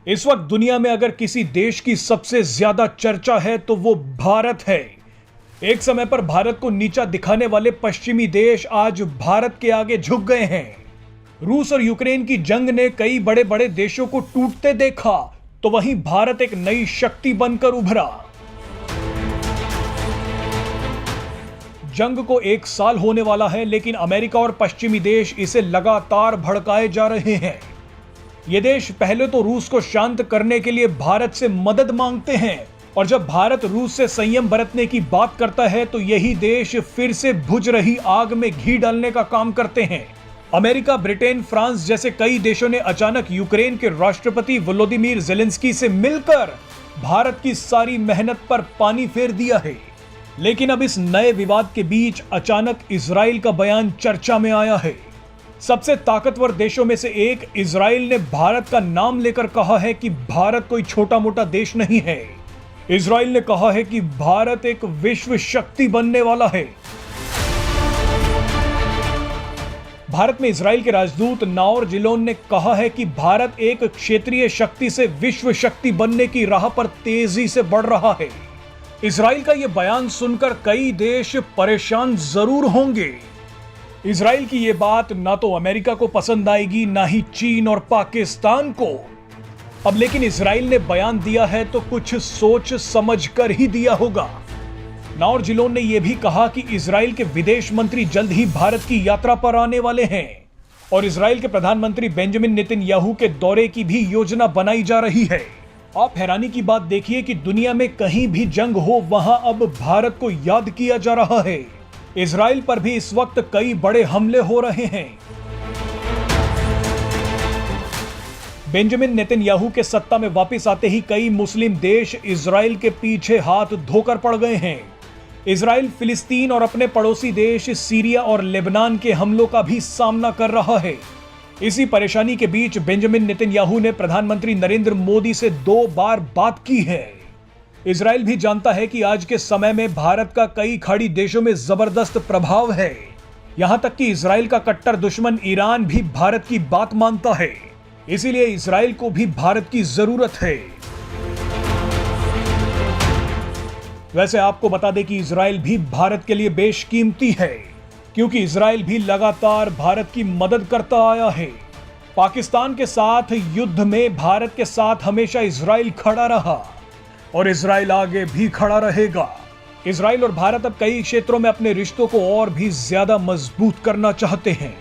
इस वक्त दुनिया में अगर किसी देश की सबसे ज्यादा चर्चा है तो वो भारत है। एक समय पर भारत को नीचा दिखाने वाले पश्चिमी देश आज भारत के आगे झुक गए हैं। रूस और यूक्रेन की जंग ने कई बड़े बड़े देशों को टूटते देखा, तो वहीं भारत एक नई शक्ति बनकर उभरा। जंग को 1 साल होने वाला है, लेकिन अमेरिका और पश्चिमी देश इसे लगातार भड़काए जा रहे हैं। ये देश पहले तो रूस को शांत करने के लिए भारत से मदद मांगते हैं, और जब भारत रूस से संयम बरतने की बात करता है तो यही देश फिर से बुझ रही आग में घी डालने का काम करते हैं। अमेरिका, ब्रिटेन, फ्रांस जैसे कई देशों ने अचानक यूक्रेन के राष्ट्रपति वोलोदिमीर ज़ेलेंस्की से मिलकर भारत की सारी मेहनत पर पानी फेर दिया है। लेकिन अब इस नए विवाद के बीच अचानक इजराइल का बयान चर्चा में आया है। सबसे ताकतवर देशों में से एक इजराइल ने भारत का नाम लेकर कहा है कि भारत कोई छोटा मोटा देश नहीं है। इजराइल ने कहा है कि भारत एक विश्व शक्ति बनने वाला है। भारत में इजराइल के राजदूत नाओर जिलोन ने कहा है कि भारत एक क्षेत्रीय शक्ति से विश्व शक्ति बनने की राह पर तेजी से बढ़ रहा है। इजराइल का यह बयान सुनकर कई देश परेशान जरूर होंगे। इजराइल की यह बात ना तो अमेरिका को पसंद आएगी, ना ही चीन और पाकिस्तान को। अब लेकिन इजराइल ने बयान दिया है तो कुछ सोच समझ कर ही दिया होगा। नाओर जिलोन ने यह भी कहा कि इजराइल के विदेश मंत्री जल्द ही भारत की यात्रा पर आने वाले हैं, और इजराइल के प्रधानमंत्री बेंजामिन नेतन्याहू के दौरे की भी योजना बनाई जा रही है। आप हैरानी की बात देखिए कि दुनिया में कहीं भी जंग हो, वहां अब भारत को याद किया जा रहा है। इजराइल पर भी इस वक्त कई बड़े हमले हो रहे हैं। बेंजामिन नेतन्याहू के सत्ता में वापस आते ही कई मुस्लिम देश इजराइल के पीछे हाथ धोकर पड़ गए हैं। इजराइल फिलिस्तीन और अपने पड़ोसी देश सीरिया और लेबनान के हमलों का भी सामना कर रहा है। इसी परेशानी के बीच बेंजामिन नेतन्याहू ने प्रधानमंत्री नरेंद्र मोदी से 2 बार बात की है। इजराइल भी जानता है कि आज के समय में भारत का कई खाड़ी देशों में जबरदस्त प्रभाव है। यहां तक कि इजराइल का कट्टर दुश्मन ईरान भी भारत की बात मानता है। इसीलिए इजराइल को भी भारत की जरूरत है। वैसे आपको बता दें कि इजराइल भी भारत के लिए बेशकीमती है, क्योंकि इजराइल भी लगातार भारत की मदद करता आया है। पाकिस्तान के साथ युद्ध में भारत के साथ हमेशा इजराइल खड़ा रहा, और इजराइल आगे भी खड़ा रहेगा। इजराइल और भारत अब कई क्षेत्रों में अपने रिश्तों को और भी ज्यादा मजबूत करना चाहते हैं।